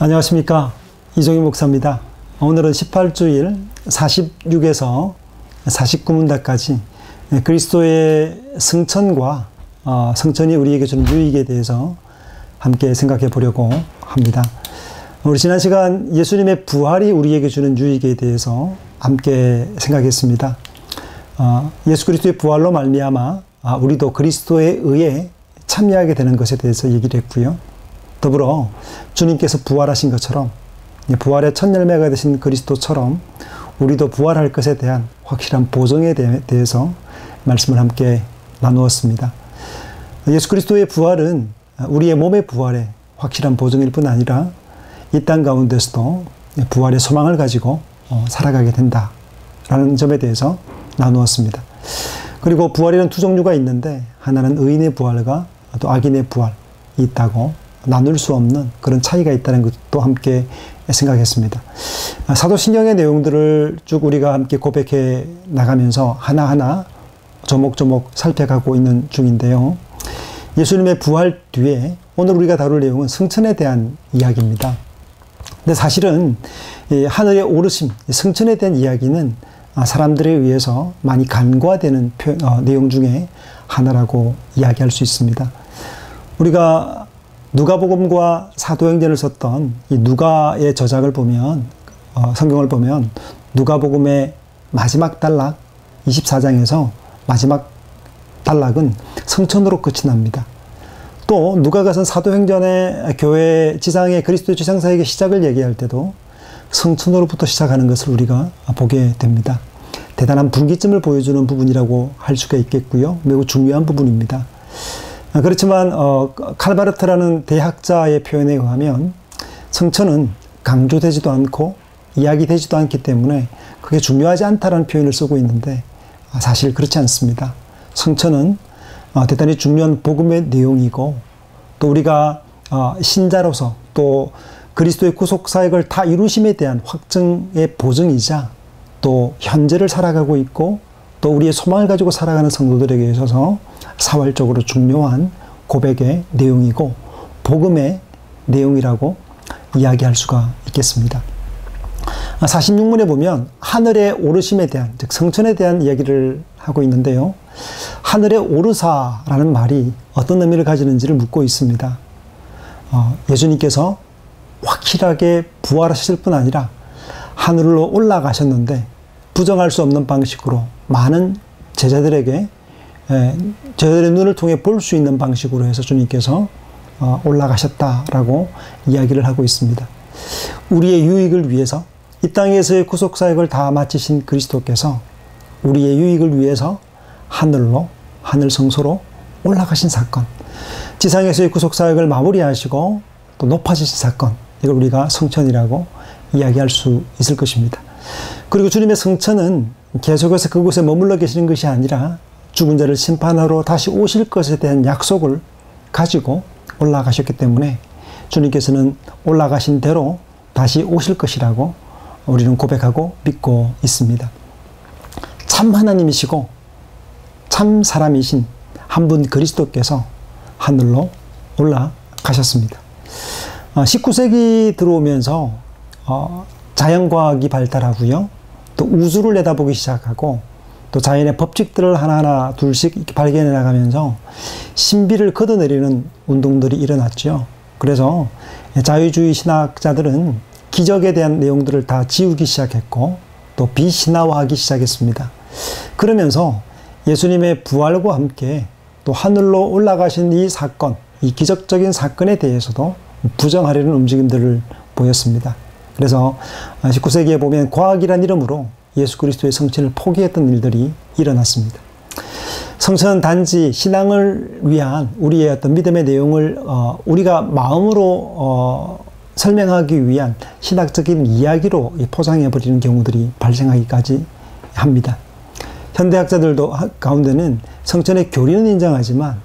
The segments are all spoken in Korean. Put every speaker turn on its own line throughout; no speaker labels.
안녕하십니까, 이종희 목사입니다. 오늘은 18주일 46에서 49문답까지 그리스도의 승천과 승천이 우리에게 주는 유익에 대해서 함께 생각해 보려고 합니다. 우리 지난 시간 예수님의 부활이 우리에게 주는 유익에 대해서 함께 생각했습니다. 예수 그리스도의 부활로 말미암아 우리도 그리스도에 의해 참여하게 되는 것에 대해서 얘기를 했고요. 더불어 주님께서 부활하신 것처럼, 부활의 첫 열매가 되신 그리스도처럼 우리도 부활할 것에 대한 확실한 보증에 대해서 말씀을 함께 나누었습니다. 예수 그리스도의 부활은 우리의 몸의 부활에 확실한 보증일 뿐 아니라 이 땅 가운데서도 부활의 소망을 가지고 살아가게 된다라는 점에 대해서 나누었습니다. 그리고 부활에는 두 종류가 있는데, 하나는 의인의 부활과 또 악인의 부활이 있다고 나눌 수 없는 그런 차이가 있다는 것도 함께 생각했습니다. 사도신경의 내용들을 쭉 우리가 함께 고백해 나가면서 하나하나 조목조목 살펴가고 있는 중인데요. 예수님의 부활 뒤에 오늘 우리가 다룰 내용은 승천에 대한 이야기입니다. 근데 사실은 하늘에 오르심, 승천에 대한 이야기는 사람들에 의해서 많이 간과되는 내용 중에 하나라고 이야기할 수 있습니다. 우리가 누가복음과 사도행전을 썼던 이 누가의 저작을 보면, 성경을 보면 누가복음의 마지막 단락 24장에서 마지막 단락은 승천으로 끝이 납니다. 또 누가가 쓴 사도행전의 교회 지상의 그리스도 지상사역의 시작을 얘기할 때도 승천으로부터 시작하는 것을 우리가 보게 됩니다. 대단한 분기점을 보여주는 부분이라고 할 수가 있겠고요. 매우 중요한 부분입니다. 그렇지만 칼바르트라는 대학자의 표현에 의하면 승천은 강조되지도 않고 이야기되지도 않기 때문에 그게 중요하지 않다라는 표현을 쓰고 있는데, 사실 그렇지 않습니다. 승천은 대단히 중요한 복음의 내용이고, 또 우리가 신자로서 또 그리스도의 구속사역을 다 이루심에 대한 확증의 보증이자, 또 현재를 살아가고 있고 또 우리의 소망을 가지고 살아가는 성도들에게 있어서 사활적으로 중요한 고백의 내용이고 복음의 내용이라고 이야기할 수가 있겠습니다. 46문에 보면 하늘에 오르심에 대한, 즉 승천에 대한 이야기를 하고 있는데요. 하늘에 오르사라는 말이 어떤 의미를 가지는지를 묻고 있습니다. 예수님께서 확실하게 부활하실 뿐 아니라 하늘로 올라가셨는데, 부정할 수 없는 방식으로 많은 제자들에게 저들의 눈을 통해 볼 수 있는 방식으로 해서 주님께서 올라가셨다라고 이야기를 하고 있습니다. 우리의 유익을 위해서 이 땅에서의 구속사역을 다 마치신 그리스도께서 우리의 유익을 위해서 하늘로, 하늘 성소로 올라가신 사건, 지상에서의 구속사역을 마무리하시고 또 높아지신 사건, 이걸 우리가 승천이라고 이야기할 수 있을 것입니다. 그리고 주님의 승천은 계속해서 그곳에 머물러 계시는 것이 아니라 죽은 자를 심판하러 다시 오실 것에 대한 약속을 가지고 올라가셨기 때문에 주님께서는 올라가신 대로 다시 오실 것이라고 우리는 고백하고 믿고 있습니다. 참 하나님이시고 참 사람이신 한 분 그리스도께서 하늘로 올라가셨습니다. 19세기 들어오면서 자연과학이 발달하고요. 또 우주를 내다보기 시작하고 또 자연의 법칙들을 하나하나 둘씩 발견해 나가면서 신비를 걷어내리는 운동들이 일어났죠. 그래서 자유주의 신학자들은 기적에 대한 내용들을 다 지우기 시작했고 또 비신화화하기 시작했습니다. 그러면서 예수님의 부활과 함께 또 하늘로 올라가신 이 사건, 이 기적적인 사건에 대해서도 부정하려는 움직임들을 보였습니다. 그래서 19세기에 보면 과학이란 이름으로 예수 그리스도의 성천을 포기했던 일들이 일어났습니다. 성천은 단지 신앙을 위한 우리의 어떤 믿음의 내용을 우리가 마음으로 설명하기 위한 신학적인 이야기로 포장해버리는 경우들이 발생하기까지 합니다. 현대학자들도 가운데는 성천의 교리는 인정하지만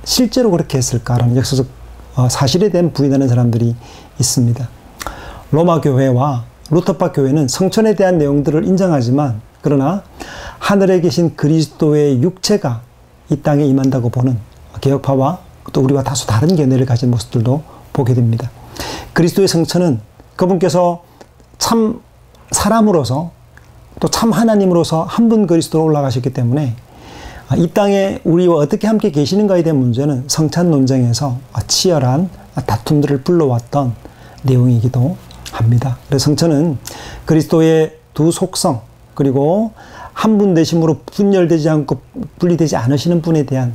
실제로 그렇게 했을까라는 역사적 사실에 대한 부인하는 사람들이 있습니다. 로마 교회와 루터파 교회는 성천에 대한 내용들을 인정하지만, 그러나 하늘에 계신 그리스도의 육체가 이 땅에 임한다고 보는 개혁파와 또 우리와 다소 다른 견해를 가진 모습들도 보게 됩니다. 그리스도의 성천은 그분께서 참 사람으로서 또 참 하나님으로서 한 분 그리스도로 올라가셨기 때문에 이 땅에 우리와 어떻게 함께 계시는가에 대한 문제는 성찬 논쟁에서 치열한 다툼들을 불러왔던 내용이기도 합니다. 그래서 성천은 그리스도의 두 속성 그리고 한 분 되심으로 분열되지 않고 분리되지 않으시는 분에 대한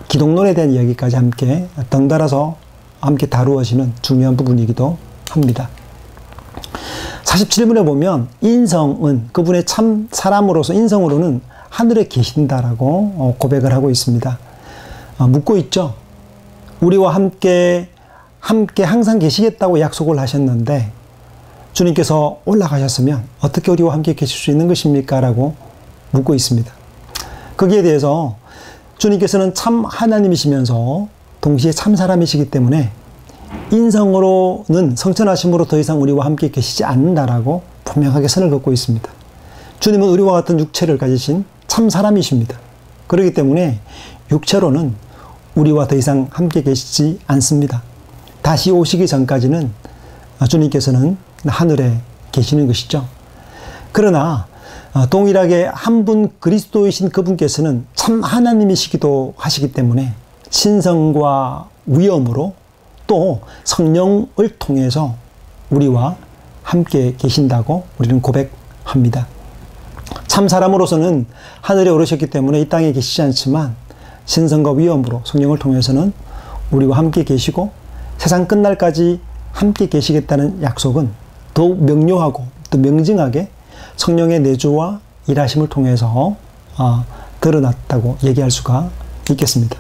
기독론에 대한 이야기까지 함께 덩달아서 함께 다루어지는 중요한 부분이기도 합니다. 47분에 보면 인성은 그분의 참 사람으로서 인성으로는 하늘에 계신다라고 고백을 하고 있습니다. 묻고 있죠. 우리와 함께 항상 계시겠다고 약속을 하셨는데 주님께서 올라가셨으면 어떻게 우리와 함께 계실 수 있는 것입니까? 라고 묻고 있습니다. 거기에 대해서 주님께서는 참 하나님이시면서 동시에 참 사람이시기 때문에 인성으로는 성천하심으로 더 이상 우리와 함께 계시지 않는다라고 분명하게 선을 긋고 있습니다. 주님은 우리와 같은 육체를 가지신 참 사람이십니다. 그렇기 때문에 육체로는 우리와 더 이상 함께 계시지 않습니다. 다시 오시기 전까지는 주님께서는 하늘에 계시는 것이죠. 그러나 동일하게 한 분 그리스도이신 그분께서는 참 하나님이시기도 하시기 때문에 신성과 위엄으로 또 성령을 통해서 우리와 함께 계신다고 우리는 고백합니다. 참 사람으로서는 하늘에 오르셨기 때문에 이 땅에 계시지 않지만 신성과 위엄으로 성령을 통해서는 우리와 함께 계시고 세상 끝날까지 함께 계시겠다는 약속은 더욱 명료하고 또 명징하게 성령의 내주와 일하심을 통해서 드러났다고 얘기할 수가 있겠습니다.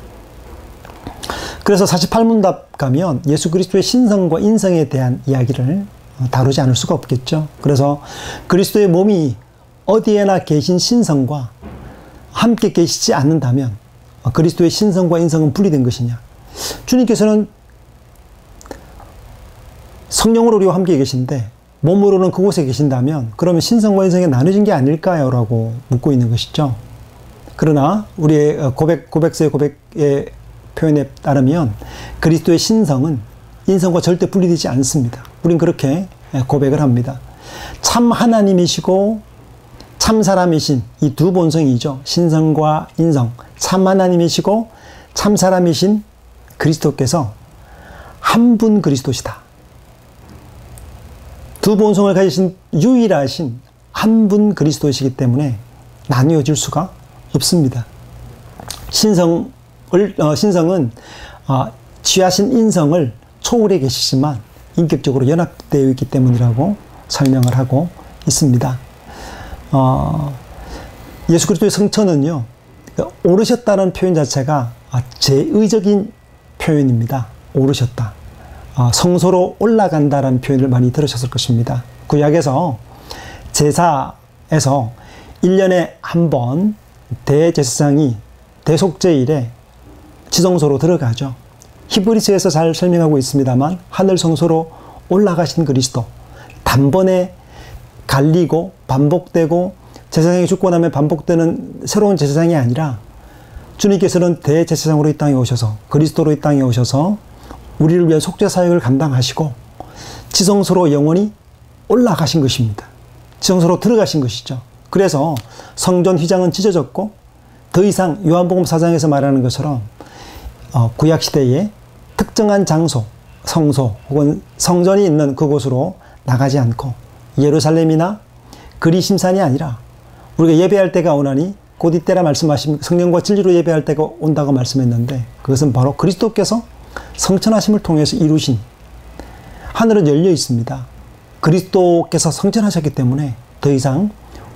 그래서 48문답 가면 예수 그리스도의 신성과 인성에 대한 이야기를 다루지 않을 수가 없겠죠. 그래서 그리스도의 몸이 어디에나 계신 신성과 함께 계시지 않는다면 그리스도의 신성과 인성은 분리된 것이냐. 주님께서는 성령으로 우리와 함께 계신데 몸으로는 그곳에 계신다면 그러면 신성과 인성이 나눠진 게 아닐까요? 라고 묻고 있는 것이죠. 그러나 우리의 고백서의 고백의 표현에 따르면 그리스도의 신성은 인성과 절대 분리되지 않습니다. 우린 그렇게 고백을 합니다. 참 하나님이시고 참 사람이신 이 두 본성이죠. 신성과 인성. 참 하나님이시고 참 사람이신 그리스도께서 한 분 그리스도시다. 두 본성을 가지신 유일하신 한 분 그리스도이시기 때문에 나뉘어질 수가 없습니다. 신성은 취하신 인성을 초월해 계시지만 인격적으로 연합되어 있기 때문이라고 설명을 하고 있습니다. 예수 그리스도의 성천은요, 오르셨다는 표현 자체가 제의적인 표현입니다. 오르셨다. 성소로 올라간다라는 표현을 많이 들으셨을 것입니다. 구약에서 제사에서 1년에 한 번 대제사장이 대속제일에 지성소로 들어가죠. 히브리서에서 잘 설명하고 있습니다만 하늘 성소로 올라가신 그리스도, 단번에 갈리고 반복되고 제사장이 죽고 나면 반복되는 새로운 제사장이 아니라 주님께서는 대제사장으로 이 땅에 오셔서 그리스도로 이 땅에 오셔서 우리를 위한 속죄 사역을 감당하시고 지성소로 영원히 올라가신 것입니다. 지성소로 들어가신 것이죠. 그래서 성전 휘장은 찢어졌고 더 이상 요한복음 4장에서 말하는 것처럼 구약시대에 특정한 장소, 성소 혹은 성전이 있는 그곳으로 나가지 않고 예루살렘이나 그리심산이 아니라 우리가 예배할 때가 오나니 곧 이때라 말씀하신 성령과 진리로 예배할 때가 온다고 말씀했는데 그것은 바로 그리스도께서 성천하심을 통해서 이루신, 하늘은 열려 있습니다. 그리스도께서 성천하셨기 때문에 더 이상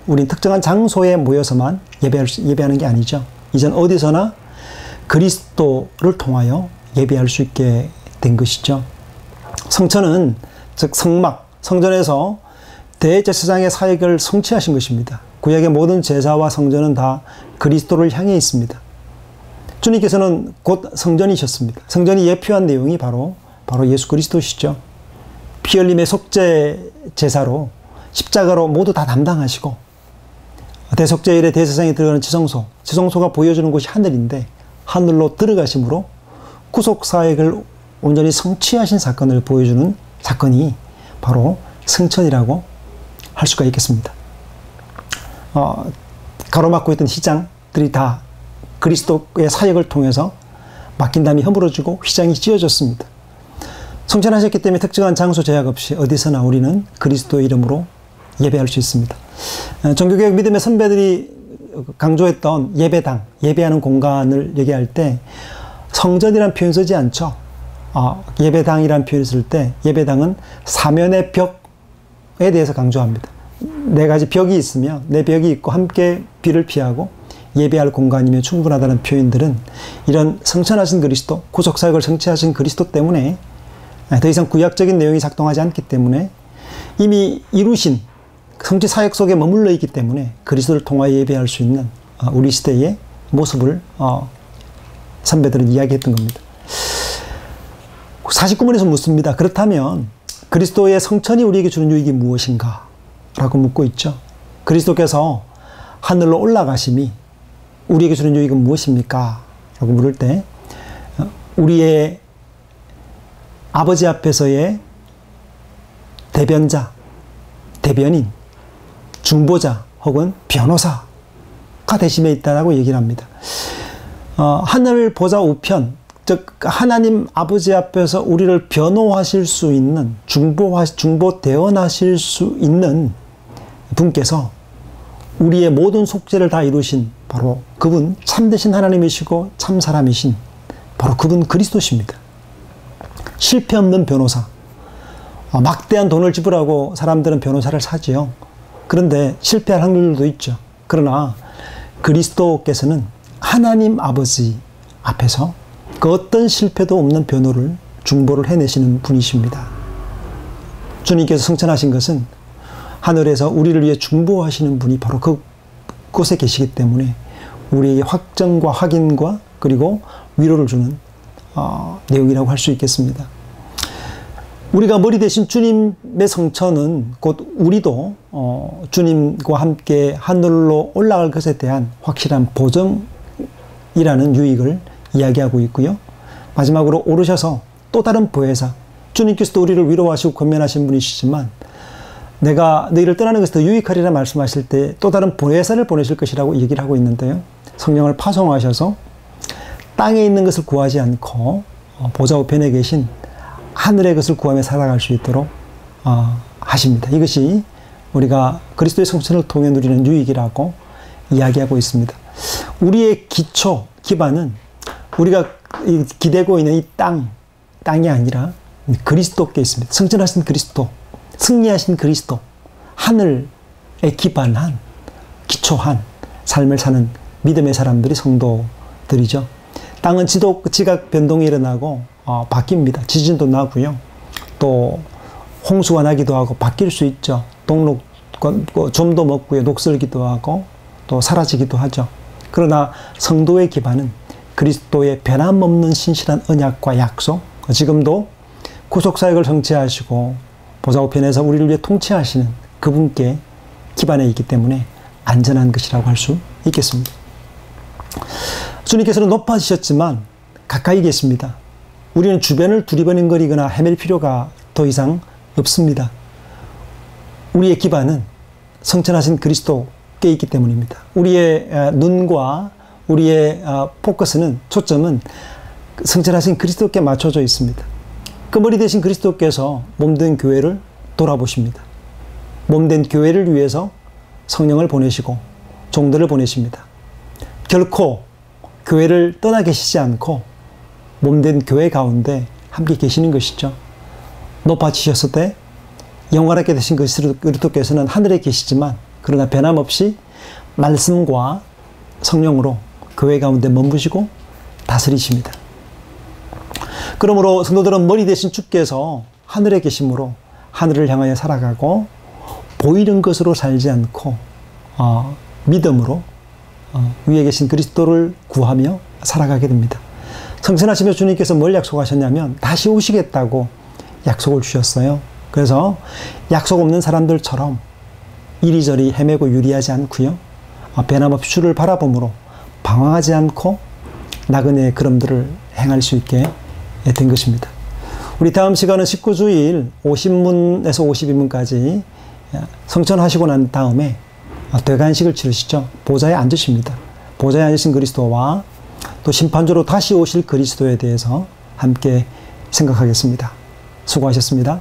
우린 특정한 장소에 모여서만 예배하는 게 아니죠. 이젠 어디서나 그리스도를 통하여 예배할 수 있게 된 것이죠. 성천은 즉 성막, 성전에서 대제사장의 사역을 성취하신 것입니다. 구약의 모든 제사와 성전은 다 그리스도를 향해 있습니다. 주님께서는 곧 성전이셨습니다. 성전이 예표한 내용이 바로 예수 그리스도시죠. 피 흘림의 속죄 제사로 십자가로 모두 다 담당하시고 대속죄일에 대제사장이 들어가는 지성소가 보여주는 곳이 하늘인데 하늘로 들어가심으로 구속 사역을 온전히 성취하신 사건을 보여주는 사건이 바로 승천이라고 할 수가 있겠습니다. 가로막고 있던 휘장들이 다 그리스도의 사역을 통해서 막힌 담이 허물어지고 휘장이 찢어졌습니다. 성천하셨기 때문에 특정한 장소 제약 없이 어디서나 우리는 그리스도의 이름으로 예배할 수 있습니다. 종교개혁 믿음의 선배들이 강조했던 예배당, 예배하는 공간을 얘기할 때 성전이란 표현 쓰지 않죠. 예배당이란 표현을 쓸 때 예배당은 사면의 벽에 대해서 강조합니다. 네 가지 벽이 있으면 네 벽이 있고 함께 비를 피하고 예배할 공간이면 충분하다는 표현들은 이런 성천하신 그리스도, 구속사역을 성취하신 그리스도 때문에 더 이상 구약적인 내용이 작동하지 않기 때문에 이미 이루신 성취사역 속에 머물러 있기 때문에 그리스도를 통하여 예배할 수 있는 우리 시대의 모습을 선배들은 이야기했던 겁니다. 49문에서 묻습니다. 그렇다면 그리스도의 성천이 우리에게 주는 유익이 무엇인가? 라고 묻고 있죠. 그리스도께서 하늘로 올라가심이 우리에게 주는 유익은 무엇입니까? 라고 물을 때 우리의 아버지 앞에서의 대변자, 대변인, 중보자 혹은 변호사가 대심에 있다라고 얘기를 합니다. 하늘 보좌 우편, 즉 하나님 아버지 앞에서 우리를 변호하실 수 있는, 중보 대언하실 수 있는 분께서 우리의 모든 속죄를 다 이루신 바로 그분, 참되신 하나님이시고 참 사람이신 바로 그분 그리스도십니다. 실패 없는 변호사. 막대한 돈을 지불하고 사람들은 변호사를 사지요. 그런데 실패할 확률도 있죠. 그러나 그리스도께서는 하나님 아버지 앞에서 그 어떤 실패도 없는 변호를, 중보를 해내시는 분이십니다. 주님께서 성천하신 것은 하늘에서 우리를 위해 중보하시는 분이 바로 그곳에 계시기 때문에 우리에게 확정과 확인과 그리고 위로를 주는 내용이라고 할 수 있겠습니다. 우리가 머리 대신 주님의 성천은 곧 우리도 주님과 함께 하늘로 올라갈 것에 대한 확실한 보정이라는 유익을 이야기하고 있고요. 마지막으로 오르셔서 또 다른 보혜사, 주님께서도 우리를 위로하시고 권면하신 분이시지만 내가 너희를 떠나는 것이 더 유익하리라 말씀하실 때 또 다른 보혜사를 보내실 것이라고 얘기를 하고 있는데요. 성령을 파송하셔서 땅에 있는 것을 구하지 않고 보좌 우편에 계신 하늘의 것을 구하며 살아갈 수 있도록 하십니다. 이것이 우리가 그리스도의 성천을 통해 누리는 유익이라고 이야기하고 있습니다. 우리의 기초, 기반은 우리가 기대고 있는 이 땅이 아니라 그리스도께 있습니다. 성천하신 그리스도, 승리하신 그리스도, 하늘에 기반한, 기초한 삶을 사는 믿음의 사람들이 성도들이죠. 땅은 지각 변동이 일어나고 바뀝니다. 지진도 나고요. 또 홍수가 나기도 하고 바뀔 수 있죠. 좀도 먹고요. 녹슬기도 하고 또 사라지기도 하죠. 그러나 성도의 기반은 그리스도의 변함없는 신실한 언약과 약속, 지금도 구속사역을 성취하시고 보좌 우편에서 우리를 위해 통치하시는 그분께 기반해 있기 때문에 안전한 것이라고 할 수 있겠습니다. 주님께서는 높아지셨지만 가까이 계십니다. 우리는 주변을 두리번거리거나 헤맬 필요가 더 이상 없습니다. 우리의 기반은 성천하신 그리스도께 있기 때문입니다. 우리의 눈과 우리의 포커스는, 초점은 성천하신 그리스도께 맞춰져 있습니다. 그 머리 대신 그리스도께서 몸된 교회를 돌아보십니다. 몸된 교회를 위해서 성령을 보내시고 종들을 보내십니다. 결코 교회를 떠나 계시지 않고 몸된 교회 가운데 함께 계시는 것이죠. 높아지셨을 때 영원하게 되신 그리스도께서는 하늘에 계시지만 그러나 변함없이 말씀과 성령으로 교회 가운데 머무시고 다스리십니다. 그러므로 성도들은 머리 대신 주께서 하늘에 계심으로 하늘을 향하여 살아가고 보이는 것으로 살지 않고 믿음으로 위에 계신 그리스도를 구하며 살아가게 됩니다. 성천하시며 주님께서 뭘 약속하셨냐면 다시 오시겠다고 약속을 주셨어요. 그래서 약속 없는 사람들처럼 이리저리 헤매고 유리하지 않고요. 변함없이 주를 바라봄으로 방황하지 않고 나그네의 걸음들을 행할 수 있게 된 것입니다. 우리 다음 시간은 19주일 50문에서 52문까지 성천하시고 난 다음에 대관식을 치르시죠. 보좌에 앉으십니다. 보좌에 앉으신 그리스도와 또 심판주로 다시 오실 그리스도에 대해서 함께 생각하겠습니다. 수고하셨습니다.